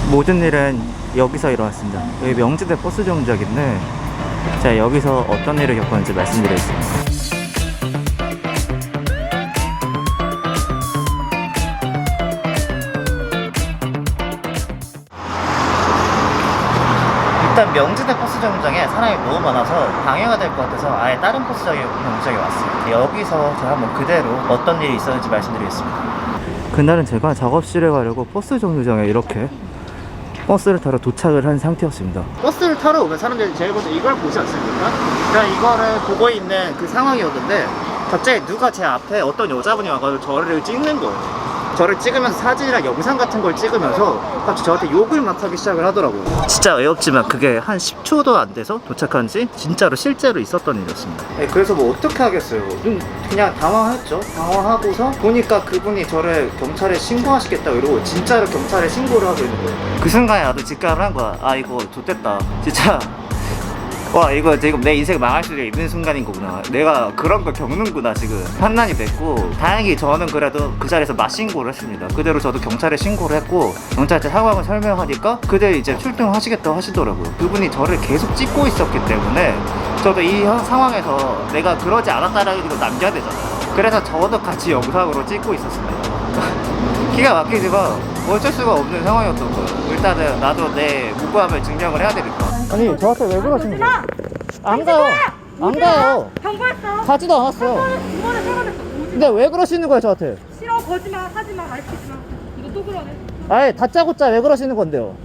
모든 일은 여기서 일어났습니다. 여기 명지대 버스 정류장인데 제가 여기서 어떤 일을 겪었는지 말씀드리겠습니다. 일단 명지대 버스 정류장에 사람이 너무 많아서 방해가 될 것 같아서 아예 다른 버스 정류장에 왔어요. 여기서 제가 한번 그대로 어떤 일이 있었는지 말씀드리겠습니다. 그날은 제가 작업실에 가려고 버스 정류장에 이렇게 버스를 타러 도착을 한 상태였습니다. 버스를 타러 오면 사람들이 제일 먼저 이걸 보지 않습니까? 그냥 이거를 보고 있는 그 상황이었는데 갑자기 누가 제 앞에 어떤 여자분이 와가지고 저를 찍는 거예요. 저를 찍으면서 사진이랑 영상 같은 걸 찍으면서 갑자기 저한테 욕을 막 하기 시작을 하더라고요. 진짜 어이없지만 그게 한 10초도 안 돼서 도착한 지 진짜로 실제로 있었던 일이었습니다. 네, 그래서 뭐 어떻게 하겠어요. 그냥 당황했죠. 당황하고서 보니까 그분이 저를 경찰에 신고하시겠다고 이러고 진짜로 경찰에 신고를 하고 있는 거예요. 그 순간에 나도 직감을 한 거야. 아 이거 좋댔다. 진짜 와 이거 지금 내 인생 망할 수도 있는 순간인 거구나. 내가 그런 걸 겪는구나 지금 판단이 됐고, 다행히 저는 그래도 그 자리에서 맞신고를 했습니다. 그대로 저도 경찰에 신고를 했고 경찰한테 상황을 설명하니까 그대로 이제 출동하시겠다고 하시더라고요. 그분이 저를 계속 찍고 있었기 때문에 저도 이 상황에서 내가 그러지 않았다라는 걸 남겨야 되잖아요. 그래서 저도 같이 영상으로 찍고 있었습니다. 기가 막히지만 어쩔 수가 없는 상황이었던 거예요. 일단은 나도 내 무고함을 증명을 해야 되니까. 아니 저한테 왜 그러시는 거예요? 안 가요. 안 가요. 경고했어. 가지도 않았어요. 두 번에 사과했어. 근데 왜 그러시는 거예요 저한테? 싫어, 거짓말 하지 마, 가르치지 마. 너 또 그러네. 아예 다짜고짜 왜 그러시는 건데요?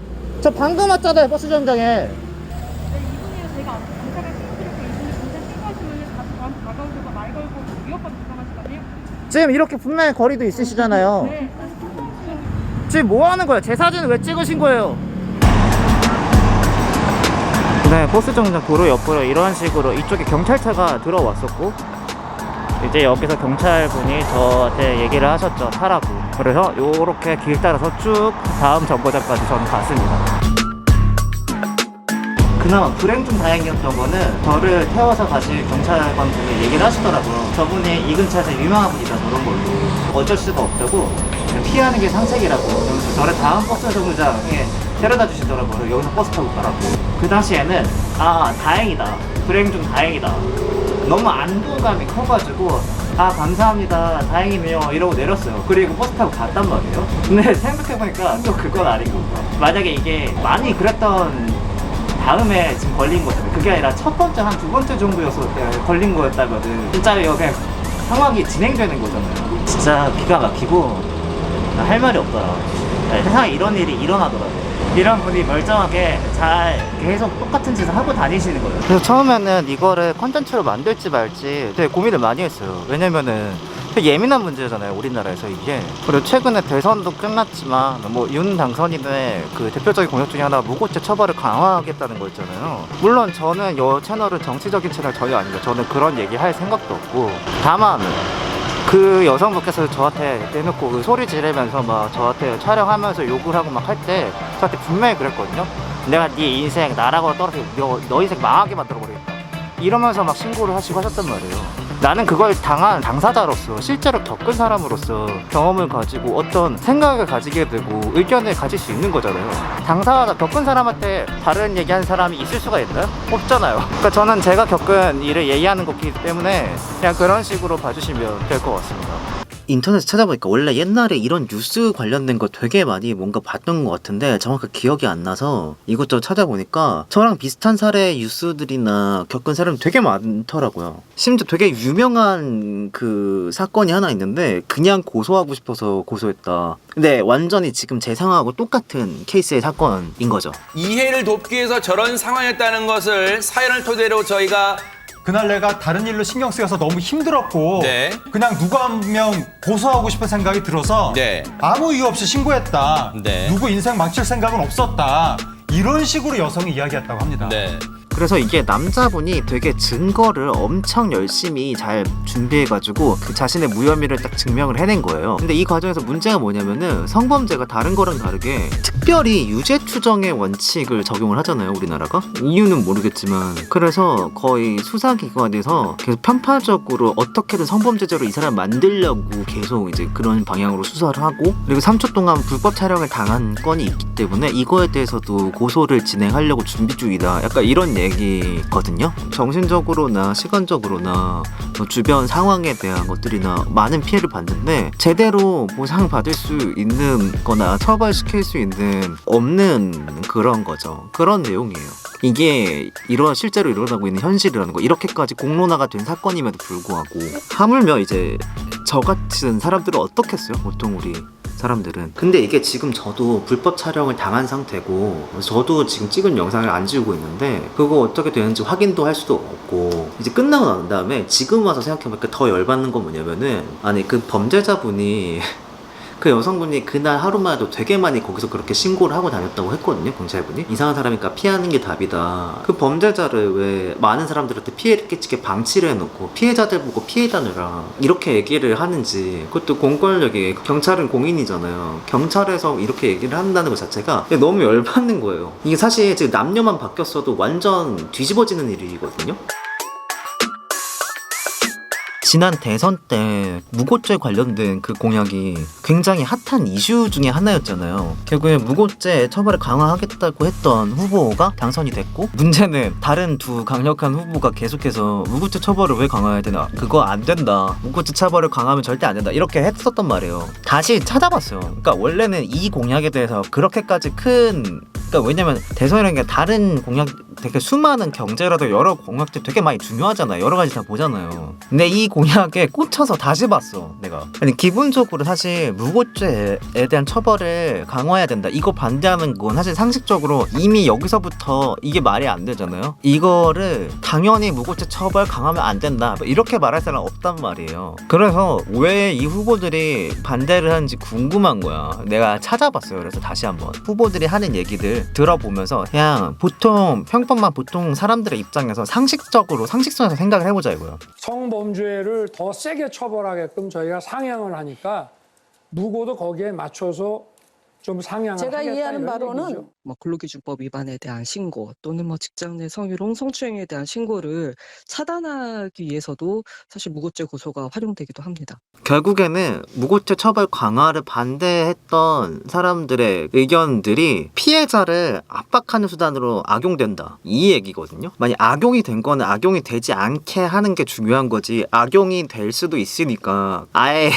저 방금 왔잖아요 버스 정장에. 네, 이분이 제가 경찰에 신고드렸고 이분이 경찰 신고하시면 다시 저한테 다가오셔서 말 걸고 위협받는 부담하시거든요. 지금 이렇게 분명히 거리도 있으시잖아요. 네. 지금 뭐 하는 거예요? 제 사진을 왜 찍으신 거예요? 네, 버스 정류장 도로 옆으로 이런 식으로 이쪽에 경찰차가 들어왔었고 이제 여기서 경찰분이 저한테 얘기를 하셨죠. 타라고. 그래서 요렇게 길 따라서 쭉 다음 정거장까지 저는 갔습니다. 그나마 불행 중 다행이었던 거는 저를 태워서 가실 경찰관 분이 얘기를 하시더라고요. 저분이 이 근처에서 유명한 분이다 저런 걸로 어쩔 수가 없다고 피하는 게 상책이라고. 그래서 저를 다음 버스 정류장에 데려다 주시더라고요. 여기서 버스 타고 가라고. 그 당시에는 아 다행이다, 불행 중 다행이다, 너무 안도감이 커가지고 아 감사합니다 다행이네요 이러고 내렸어요. 그리고 버스 타고 갔단 말이에요. 근데 생각해보니까 또 그건 아니고, 만약에 이게 많이 그랬던 다음에 지금 걸린 거잖아요. 그게 아니라 첫 번째 한 두 번째 정도였을 때 걸린 거였다거든. 진짜 이거 그냥 상황이 진행되는 거잖아요. 진짜 기가 막히고 할 말이 없더라. 세상에 이런 일이 일어나더라고요. 이런 분이 멀쩡하게 잘 계속 똑같은 짓을 하고 다니시는 거예요. 그래서 처음에는 이거를 컨텐츠로 만들지 말지 되게 고민을 많이 했어요. 왜냐면은 되게 예민한 문제잖아요 우리나라에서 이게. 그리고 최근에 대선도 끝났지만 뭐 윤 당선인의 그 대표적인 공약 중에 하나가 무고죄 처벌을 강화하겠다는 거였잖아요. 물론 저는 이 채널은 정치적인 채널 전혀 아닙니다. 저는 그런 얘기 할 생각도 없고, 다만 그 여성분께서 저한테 대놓고 그 소리 지르면서 막 저한테 촬영하면서 욕을 하고 막 할 때 저한테 분명히 그랬거든요. 내가 네 인생 나락으로 떨어뜨리고 너 인생 망하게 만들어버리겠다 이러면서 막 신고를 하시고 하셨단 말이에요. 나는 그걸 당한 당사자로서 실제로 겪은 사람으로서 경험을 가지고 어떤 생각을 가지게 되고 의견을 가질 수 있는 거잖아요. 당사자 겪은 사람한테 다른 얘기하는 사람이 있을 수가 있나요? 없잖아요. 그러니까 저는 제가 겪은 일을 얘기하는 거기 때문에 그냥 그런 식으로 봐주시면 될 것 같습니다. 인터넷에 찾아보니까 원래 옛날에 이런 뉴스 관련된 거 되게 많이 뭔가 봤던 것 같은데 정확하게 기억이 안 나서 이것저것 찾아보니까 저랑 비슷한 사례 뉴스들이나 겪은 사람이 되게 많더라고요. 심지어 되게 유명한 그 사건이 하나 있는데 그냥 고소하고 싶어서 고소했다. 근데 완전히 지금 제 상황하고 똑같은 케이스의 사건인 거죠. 이해를 돕기 위해서 저런 상황이었다는 것을 사연을 토대로 저희가 그날 내가 다른 일로 신경 쓰여서 너무 힘들었고 네. 그냥 누구 한 명 고소하고 싶은 생각이 들어서 네. 아무 이유 없이 신고했다. 네. 누구 인생 망칠 생각은 없었다. 이런 식으로 여성이 이야기했다고 합니다. 네. 그래서 이게 남자분이 되게 증거를 엄청 열심히 잘 준비해가지고 그 자신의 무혐의를 딱 증명을 해낸 거예요. 근데 이 과정에서 문제가 뭐냐면은 성범죄가 다른 거랑 다르게 특별히 유죄 추정의 원칙을 적용을 하잖아요, 우리나라가. 이유는 모르겠지만 그래서 거의 수사기관에서 계속 편파적으로 어떻게든 성범죄자로 이 사람 만들려고 계속 이제 그런 방향으로 수사를 하고, 그리고 3초 동안 불법 촬영을 당한 건이 있기 때문에 이거에 대해서도 고소를 진행하려고 준비 중이다, 약간 이런 얘기거든요. 정신적으로나 시간적으로나 주변 상황에 대한 것들이나 많은 피해를 봤는데 제대로 보상받을 수 있는 거나 처벌시킬 수 있는 없는 그런 거죠. 그런 내용이에요. 이게 실제로 일어나고 있는 현실이라는 거, 이렇게까지 공론화가 된 사건임에도 불구하고 하물며 이제 저 같은 사람들은 어떻겠어요? 보통 우리 사람들은. 근데 이게 지금 저도 불법 촬영을 당한 상태고 저도 지금 찍은 영상을 안 지우고 있는데 그거 어떻게 되는지 확인도 할 수도 없고, 이제 끝나고 난 다음에 지금 와서 생각해보니까 더 열받는 건 뭐냐면은, 아니 그 범죄자분이 그 여성분이 그날 하루만 해도 되게 많이 거기서 그렇게 신고를 하고 다녔다고 했거든요, 경찰분이. 이상한 사람이니까 피하는 게 답이다. 그 범죄자를 왜 많은 사람들한테 피해를 끼치게 방치를 해놓고 피해자들 보고 피해 다녀라 이렇게 얘기를 하는지. 그것도 공권력이, 경찰은 공인이잖아요. 경찰에서 이렇게 얘기를 한다는 것 자체가 너무 열받는 거예요. 이게 사실 지금 남녀만 바뀌었어도 완전 뒤집어지는 일이거든요. 지난 대선 때 무고죄 관련된 그 공약이 굉장히 핫한 이슈 중에 하나였잖아요. 결국에 무고죄 처벌을 강화하겠다고 했던 후보가 당선이 됐고, 문제는 다른 두 강력한 후보가 계속해서 무고죄 처벌을 왜 강화해야 되나, 그거 안 된다, 무고죄 처벌을 강화하면 절대 안 된다, 이렇게 했었단 말이에요. 다시 찾아봤어요. 그러니까 원래는 이 공약에 대해서 그렇게까지 그러니까 왜냐면 대선이라는 게 다른 공약, 되게 수많은 경제라도 여러 공약들 되게 많이 중요하잖아요. 여러 가지 다 보잖아요. 근데 이 공약에 꽂혀서 다시 봤어, 내가. 아니, 기본적으로 사실 무고죄에 대한 처벌을 강화해야 된다, 이거 반대하는 건 사실 상식적으로 이미 여기서부터 이게 말이 안 되잖아요. 이거를 당연히 무고죄 처벌 강화하면 안 된다 이렇게 말할 사람 없단 말이에요. 그래서 왜 이 후보들이 반대를 하는지 궁금한 거야. 내가 찾아봤어요. 그래서 다시 한번 후보들이 하는 얘기들 들어보면서 그냥 보통 보통 사람들의 입장에서 상식선에서 생각을 해보자 이거요. 성범죄를 더 세게 처벌하게끔 저희가 상향을 하니까 무고도 거기에 맞춰서 좀 상향을 제가 하겠다, 이해하는 이런 바로는 얘기죠. 근로기준법 위반에 대한 신고 또는 직장 내 성희롱, 성추행에 대한 신고를 차단하기 위해서도 사실 무고죄 고소가 활용되기도 합니다. 결국에는 무고죄 처벌 강화를 반대했던 사람들의 의견들이 피해자를 압박하는 수단으로 악용된다, 이 얘기거든요. 만약 악용이 된 거는 악용이 되지 않게 하는 게 중요한 거지, 악용이 될 수도 있으니까 아예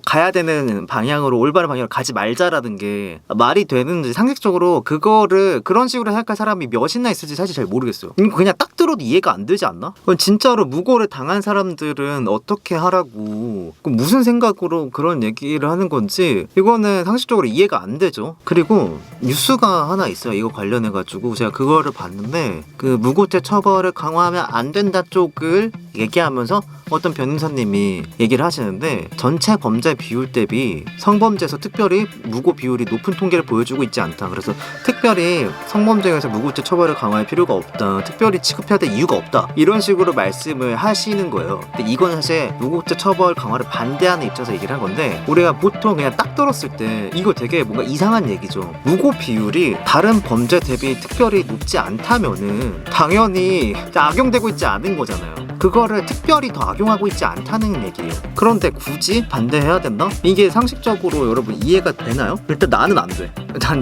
가야 되는 방향으로, 올바른 방향으로 가지 말자라는 게 말이 되는지, 상식적으로 그거를 그런 식으로 생각할 사람이 몇이나 있을지 사실 잘 모르겠어요. 그냥 딱 들어도 이해가 안 되지 않나? 진짜로 무고를 당한 사람들은 어떻게 하라고, 무슨 생각으로 그런 얘기를 하는 건지 이거는 상식적으로 이해가 안 되죠. 그리고 뉴스가 하나 있어요, 이거 관련해가지고. 제가 그거를 봤는데 그 무고죄 처벌을 강화하면 안 된다 쪽을 얘기하면서 어떤 변호사님이 얘기를 하시는데, 전체 범죄 비율 대비 성범죄에서 특별히 무고 비율이 높은 통계를 보여주고 있지 않다. 그래서 특별히 성범죄에서 무고죄 처벌을 강화할 필요가 없다, 특별히 취급해야 될 이유가 없다, 이런 식으로 말씀을 하시는 거예요. 근데 이건 사실 무고죄 처벌 강화를 반대하는 입장에서 얘기를 한 건데, 우리가 보통 그냥 딱 들었을 때 이거 되게 뭔가 이상한 얘기죠. 무고 비율이 다른 범죄 대비 특별히 높지 않다면은 당연히 악용되고 있지 않은 거잖아요. 그거를 특별히 더 악용하고 있지 않다는 얘기예요. 그런데 굳이 반대해야 된다? 이게 상식적으로 여러분 이해가 되나요? 일단 나는 안 돼.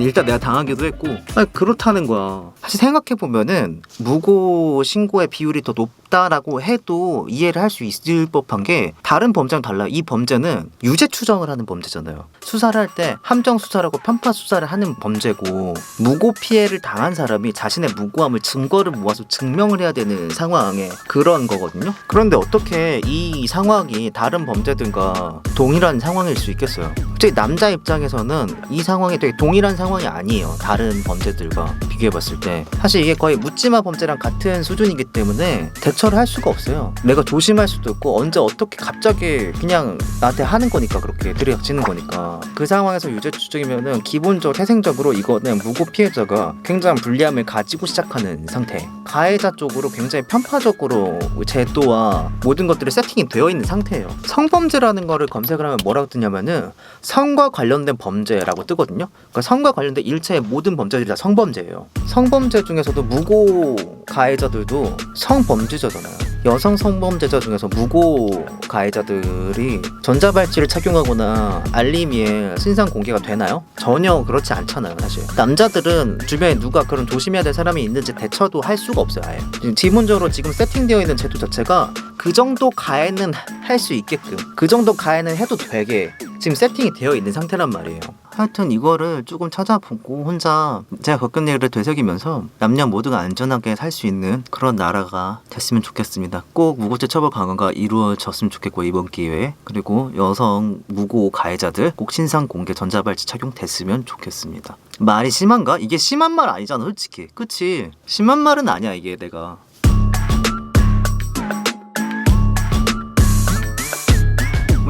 일단 내가 당하기도 했고, 그렇다는 거야. 사실 생각해보면은 무고 신고의 비율이 더 높다라고 해도 이해를 할 수 있을 법한 게, 다른 범죄랑 달라요. 이 범죄는 유죄 추정을 하는 범죄잖아요. 수사를 할 때 함정 수사라고 편파 수사를 하는 범죄고, 무고 피해를 당한 사람이 자신의 무고함을 증거를 모아서 증명을 해야 되는 상황에 그런 거거든요. 그런데 어떻게 이 상황이 다른 범죄들과 동일한 상황일 수 있겠어요? 솔직히 남자 입장에서는 이 상황이 되게 동일한 상황이 아니에요, 다른 범죄들과. 비교해봤을 때 사실 이게 거의 묻지마 범죄랑 같은 수준이기 때문에 대처를 할 수가 없어요. 내가 조심할 수도 없고 언제 어떻게 갑자기 그냥 나한테 하는 거니까 그렇게 들이닥치는 거니까 그 상황에서 유죄 추정이면은 기본적으로 태생적으로 이거는 무고 피해자가 굉장한 불리함을 가지고 시작하는 상태. 가해자 쪽으로 굉장히 편파적으로 제도와 모든 것들이 세팅이 되어 있는 상태예요. 성범죄라는 거를 검색을 하면 뭐라고 뜨냐면은 성과 관련된 범죄라고 뜨거든요. 그러니까 성과 관련된 일체의 모든 범죄들이 다 성범죄예요. 성범죄 중에서도 무고 가해자들도 성범죄자잖아요. 여성 성범죄자 중에서 무고 가해자들이 전자발찌를 착용하거나 알림이에 신상 공개가 되나요? 전혀 그렇지 않잖아요, 사실. 남자들은 주변에 누가 그런 조심해야 될 사람이 있는지 대처도 할 수가 없어요, 아예. 기본적으로 지금 세팅되어 있는 제도 자체가 그 정도 가해는 할 수 있게끔, 그 정도 가해는 해도 되게 지금 세팅이 되어 있는 상태란 말이에요. 하여튼 이거를 조금 찾아보고 혼자 제가 겪은 일을 되새기면서 남녀 모두가 안전하게 살 수 있는 그런 나라가 됐으면 좋겠습니다. 꼭 무고죄 처벌 강화가 이루어졌으면 좋겠고 이번 기회에. 그리고 여성 무고 가해자들 꼭 신상 공개 전자발찌 착용됐으면 좋겠습니다. 말이 심한가? 이게 심한 말 아니잖아 솔직히. 그치? 심한 말은 아니야 이게 내가.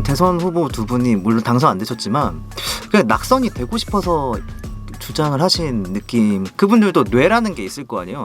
대선 후보 두 분이 물론 당선 안 되셨지만 그냥 낙선이 되고 싶어서 주장을 하신 느낌. 그분들도 뇌라는 게 있을 거 아니에요.